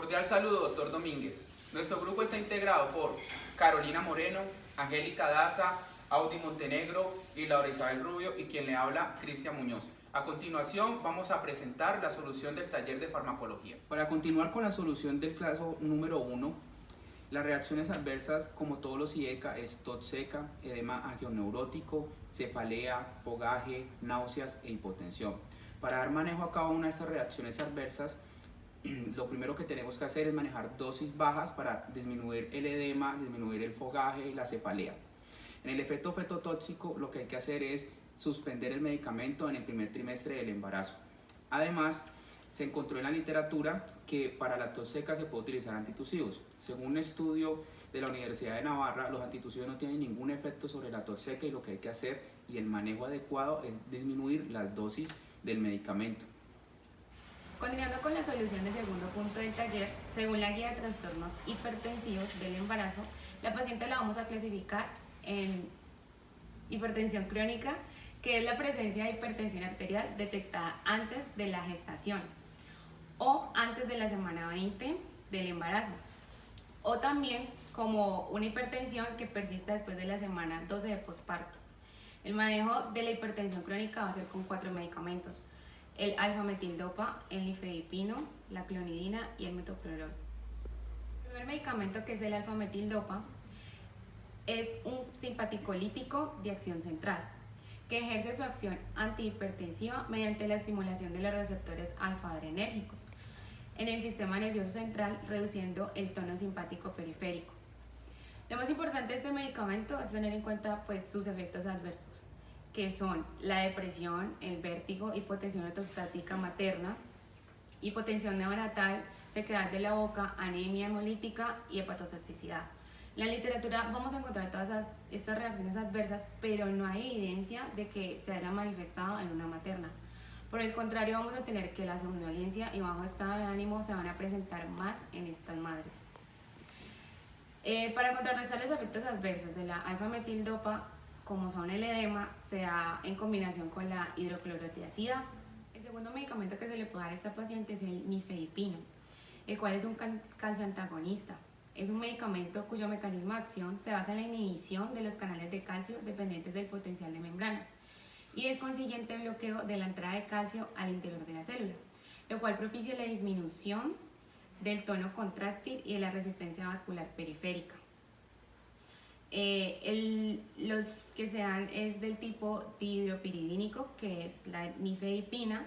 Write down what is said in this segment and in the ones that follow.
Cordial saludo, doctor Domínguez. Nuestro grupo está integrado por Carolina Moreno, Angélica Daza, Audi Montenegro y Laura Isabel Rubio, y quien le habla, Cristian Muñoz. A continuación vamos a presentar la solución del taller de farmacología. Para continuar con la solución del caso número 1, las reacciones adversas, como todos los IECA, es tos seca, edema angioneurótico, cefalea, fogaje, náuseas e hipotensión. Para dar manejo a cada una de estas reacciones adversas, lo primero que tenemos que hacer es manejar dosis bajas para disminuir el edema, disminuir el fogaje y la cefalea. En el efecto fetotóxico, lo que hay que hacer es suspender el medicamento en el primer trimestre del embarazo. Además, se encontró en la literatura que para la tos seca se puede utilizar antitusivos. Según un estudio de la Universidad de Navarra, los antitusivos no tienen ningún efecto sobre la tos seca, y lo que hay que hacer y el manejo adecuado es disminuir las dosis del medicamento. Continuando con la solución del segundo punto del taller, según la guía de trastornos hipertensivos del embarazo, la paciente la vamos a clasificar en hipertensión crónica, que es la presencia de hipertensión arterial detectada antes de la gestación o antes de la semana 20 del embarazo, o también como una hipertensión que persista después de la semana 12 de posparto. El manejo de la hipertensión crónica va a ser con 4 medicamentos: el alfametildopa, el nifedipino, la clonidina y el metoprolol. El primer medicamento, que es el alfametildopa, es un simpaticolítico de acción central que ejerce su acción antihipertensiva mediante la estimulación de los receptores alfa-adrenérgicos en el sistema nervioso central, reduciendo el tono simpático periférico. Lo más importante de este medicamento es tener en cuenta sus efectos adversos, que son la depresión, el vértigo, hipotensión ortostática materna, hipotensión neonatal, sequedad de la boca, anemia hemolítica y hepatotoxicidad. En la literatura vamos a encontrar todas estas reacciones adversas, pero no hay evidencia de que se haya manifestado en una materna. Por el contrario, vamos a tener que la somnolencia y bajo estado de ánimo se van a presentar más en estas madres. Para contrarrestar los efectos adversos de la alfametildopa, como son el edema, se da en combinación con la hidroclorotiazida. El segundo medicamento que se le puede dar a esta paciente es el nifedipino, el cual es un calcio antagonista. Es un medicamento cuyo mecanismo de acción se basa en la inhibición de los canales de calcio dependientes del potencial de membranas y el consiguiente bloqueo de la entrada de calcio al interior de la célula, lo cual propicia la disminución del tono contráctil y de la resistencia vascular periférica. Los que se dan es del tipo dihidropiridínico, que es la nifedipina,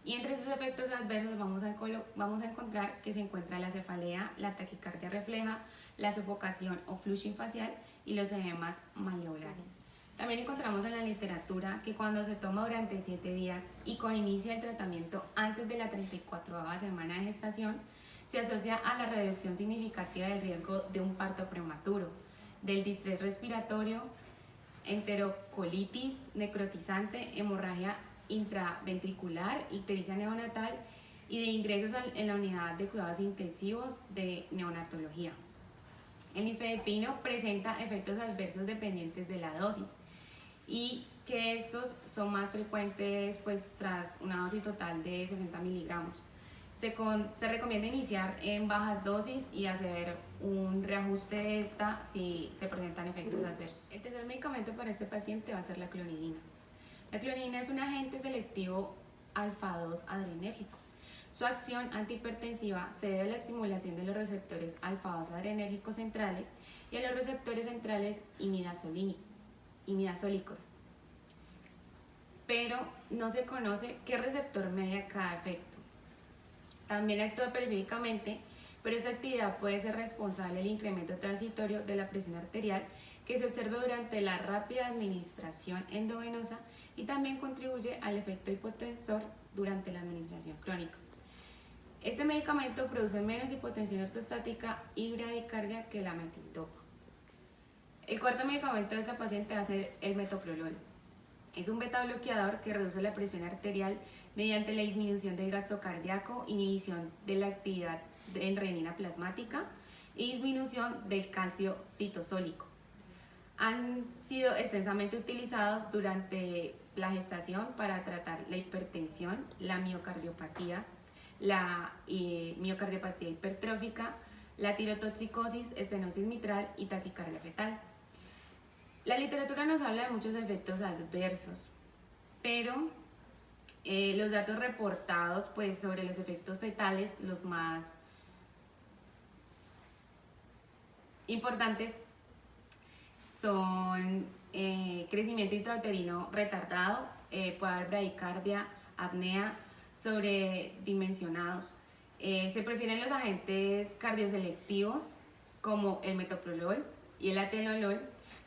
y entre sus efectos adversos vamos a encontrar que se encuentra la cefalea, la taquicardia refleja, la sofocación o flushing facial y los edemas maleolares. También encontramos en la literatura que cuando se toma durante 7 días y con inicio del tratamiento antes de la 34ª semana de gestación, se asocia a la reducción significativa del riesgo de un parto prematuro, del distrés respiratorio, enterocolitis necrotizante, hemorragia intraventricular, ictericia neonatal y de ingresos en la unidad de cuidados intensivos de neonatología. El nifedipino presenta efectos adversos dependientes de la dosis y que estos son más frecuentes tras una dosis total de 60 miligramos. Se recomienda iniciar en bajas dosis y hacer un reajuste de esta si se presentan efectos adversos. El tercer medicamento para este paciente va a ser la clonidina. La clonidina es un agente selectivo alfa-2 adrenérgico. Su acción antihipertensiva se debe a la estimulación de los receptores alfa-2 adrenérgicos centrales y a los receptores centrales imidazólicos. Pero no se conoce qué receptor media cada efecto. También actúa periféricamente, pero esta actividad puede ser responsable del incremento transitorio de la presión arterial que se observa durante la rápida administración endovenosa y también contribuye al efecto hipotensor durante la administración crónica. Este medicamento produce menos hipotensión ortostática y bradicardia que la metildopa. El cuarto medicamento de esta paciente va a ser el metoprolol. Es un beta bloqueador que reduce la presión arterial mediante la disminución del gasto cardíaco, inhibición de la actividad en renina plasmática y disminución del calcio citosólico. Han sido extensamente utilizados durante la gestación para tratar la hipertensión, la miocardiopatía, la miocardiopatía hipertrófica, la tirotoxicosis, estenosis mitral y taquicardia fetal. La literatura nos habla de muchos efectos adversos, pero los datos reportados pues, sobre los efectos fetales, los más importantes, son crecimiento intrauterino retardado, puede haber bradicardia, apnea, sobredimensionados. Se prefieren los agentes cardioselectivos como el metoprolol y el atenolol,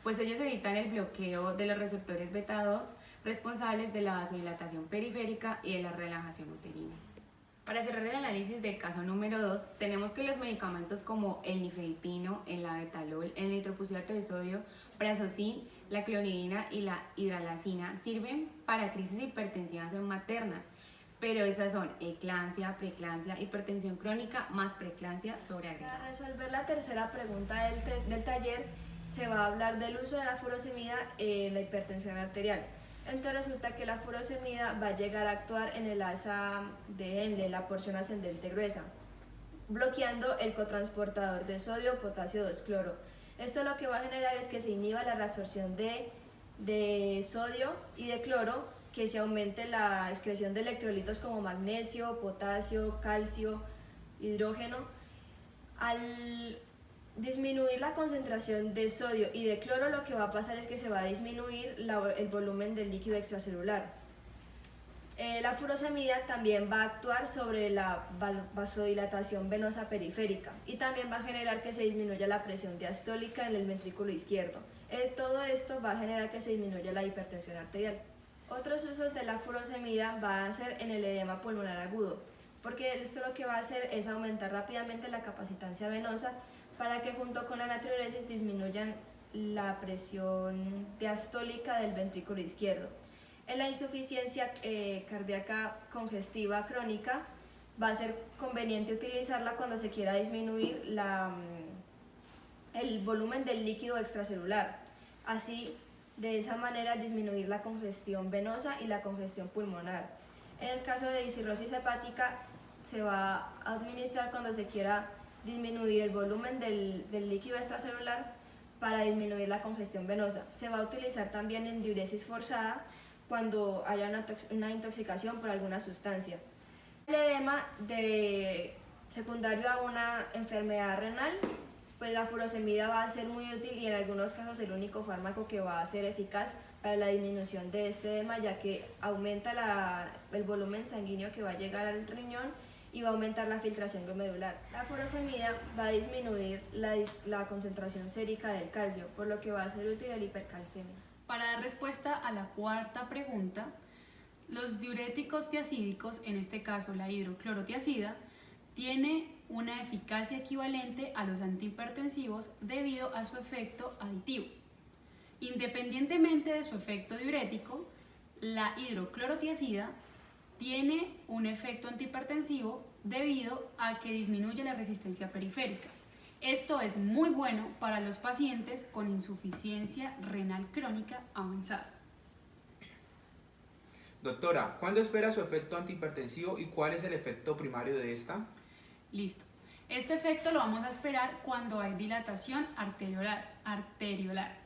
pues ellos evitan el bloqueo de los receptores beta 2 responsables de la vasodilatación periférica y de la relajación uterina. Para cerrar el análisis del caso número 2, tenemos que los medicamentos como el nifedipino, el labetalol, el nitroprusiato de sodio, prazosin, la clonidina y la hidralazina sirven para crisis hipertensivas en maternas, pero esas son eclampsia, preeclampsia, hipertensión crónica más preeclampsia sobreagregada. Para resolver la tercera pregunta del taller, se va a hablar del uso de la furosemida en la hipertensión arterial. Entonces resulta que la furosemida va a llegar a actuar en el asa de Henle, la porción ascendente gruesa, bloqueando el cotransportador de sodio, potasio 2-cloro. Esto lo que va a generar es que se inhiba la reabsorción de sodio y de cloro, que se aumente la excreción de electrolitos como magnesio, potasio, calcio, hidrógeno. Al disminuir la concentración de sodio y de cloro, lo que va a pasar es que se va a disminuir el volumen del líquido extracelular. La furosemida también va a actuar sobre la vasodilatación venosa periférica y también va a generar que se disminuya la presión diastólica en el ventrículo izquierdo. Todo esto va a generar que se disminuya la hipertensión arterial. Otros usos de la furosemida va a ser en el edema pulmonar agudo, porque esto lo que va a hacer es aumentar rápidamente la capacitancia venosa para que junto con la natriuresis disminuyan la presión diastólica del ventrículo izquierdo. En la insuficiencia cardíaca congestiva crónica va a ser conveniente utilizarla cuando se quiera disminuir el volumen del líquido extracelular. Así, de esa manera, disminuir la congestión venosa y la congestión pulmonar. En el caso de discirrosis hepática, se va a administrar cuando se quiera disminuir el volumen del líquido extracelular para disminuir la congestión venosa. Se va a utilizar también en diuresis forzada cuando haya una intoxicación por alguna sustancia. El edema secundario a una enfermedad renal, pues la furosemida va a ser muy útil y en algunos casos el único fármaco que va a ser eficaz para la disminución de este edema, ya que aumenta el volumen sanguíneo que va a llegar al riñón y va a aumentar la filtración glomerular. La furosemida va a disminuir la concentración sérica del calcio, por lo que va a ser útil la hipercalcemia. Para dar respuesta a la cuarta pregunta, los diuréticos tiacídicos, en este caso la hidroclorotiazida, tiene una eficacia equivalente a los antihipertensivos debido a su efecto aditivo. Independientemente de su efecto diurético, la hidroclorotiazida tiene un efecto antihipertensivo debido a que disminuye la resistencia periférica. Esto es muy bueno para los pacientes con insuficiencia renal crónica avanzada. Doctora, ¿cuándo espera su efecto antihipertensivo y cuál es el efecto primario de esta? Listo. Este efecto lo vamos a esperar cuando hay dilatación arteriolar,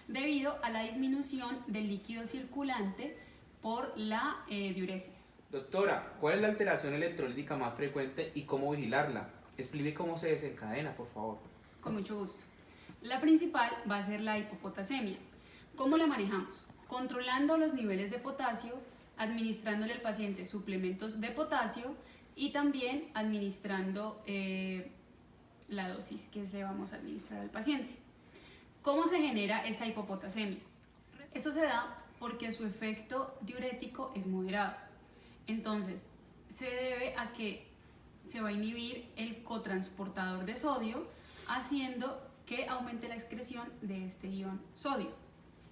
debido a la disminución del líquido circulante por la diuresis. Doctora, ¿cuál es la alteración electrolítica más frecuente y cómo vigilarla? Explique cómo se desencadena, por favor. Con mucho gusto. La principal va a ser la hipopotasemia. ¿Cómo la manejamos? Controlando los niveles de potasio, administrándole al paciente suplementos de potasio y también administrando la dosis que le vamos a administrar al paciente. ¿Cómo se genera esta hipopotasemia? Esto se da porque su efecto diurético es moderado. Entonces, se debe a que se va a inhibir el cotransportador de sodio, haciendo que aumente la excreción de este ion sodio.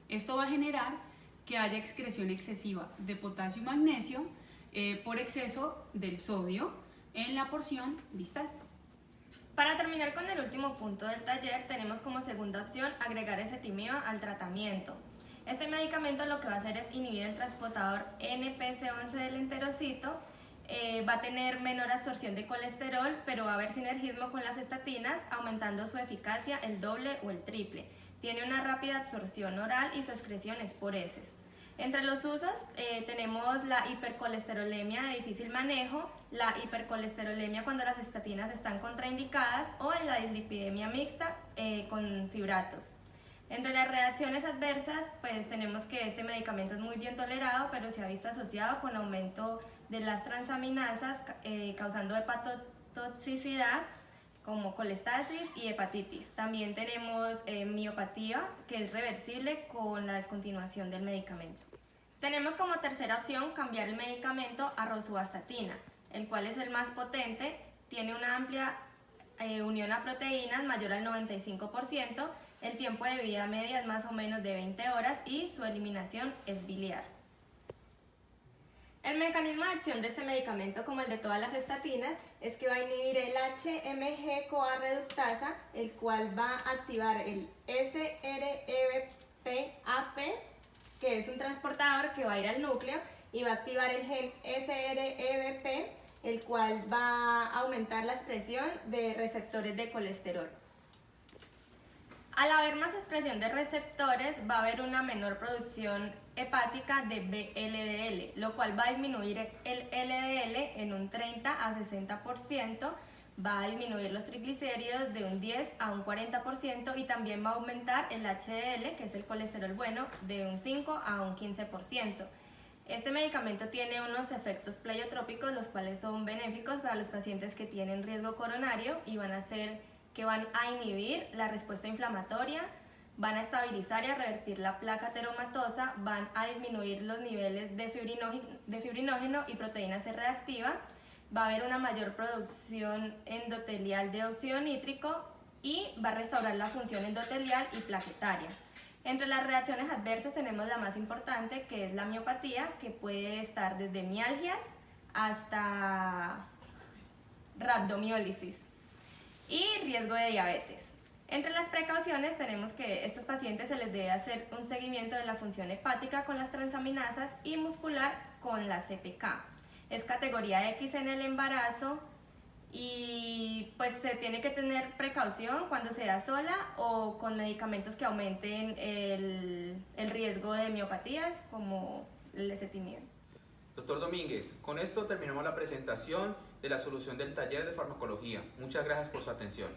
Esto va a generar que haya excreción excesiva de potasio y magnesio por exceso del sodio en la porción distal. Para terminar con el último punto del taller, tenemos como segunda opción agregar ezetimiba al tratamiento. Este medicamento lo que va a hacer es inhibir el transportador NPC11 del enterocito, va a tener menor absorción de colesterol, pero va a haber sinergismo con las estatinas, aumentando su eficacia el doble o el triple. Tiene una rápida absorción oral y su excreción es por heces. Entre los usos tenemos la hipercolesterolemia de difícil manejo, la hipercolesterolemia cuando las estatinas están contraindicadas o en la dislipidemia mixta con fibratos. Entre las reacciones adversas, pues tenemos que este medicamento es muy bien tolerado, pero se ha visto asociado con aumento de las transaminasas causando hepatotoxicidad como colestasis y hepatitis. También tenemos miopatía, que es reversible con la descontinuación del medicamento. Tenemos como tercera opción cambiar el medicamento a rosuvastatina, el cual es el más potente, tiene una amplia unión a proteínas mayor al 95%, el tiempo de vida media es más o menos de 20 horas y su eliminación es biliar. El mecanismo de acción de este medicamento, como el de todas las estatinas, es que va a inhibir el HMG-CoA reductasa, el cual va a activar el SREBP-AP, que es un transportador que va a ir al núcleo, y va a activar el gen SREBP, el cual va a aumentar la expresión de receptores de colesterol. Al haber más expresión de receptores, va a haber una menor producción hepática de VLDL, lo cual va a disminuir el LDL en un 30 a 60%, va a disminuir los triglicéridos de un 10 a un 40% y también va a aumentar el HDL, que es el colesterol bueno, de un 5 a un 15%. Este medicamento tiene unos efectos pleiotrópicos, los cuales son benéficos para los pacientes que tienen riesgo coronario y van a inhibir la respuesta inflamatoria, van a estabilizar y a revertir la placa ateromatosa, van a disminuir los niveles de fibrinógeno y proteína C reactiva, va a haber una mayor producción endotelial de óxido nítrico y va a restaurar la función endotelial y plaquetaria. Entre las reacciones adversas tenemos la más importante, que es la miopatía, que puede estar desde mialgias hasta rhabdomiólisis, y riesgo de diabetes. Entre las precauciones tenemos que a estos pacientes se les debe hacer un seguimiento de la función hepática con las transaminasas y muscular con la CPK. Es categoría X en el embarazo y pues se tiene que tener precaución cuando se da sola o con medicamentos que aumenten el riesgo de miopatías como el ezetimibe. Doctor Domínguez, con esto terminamos la presentación de la solución del taller de farmacología. Muchas gracias por su atención.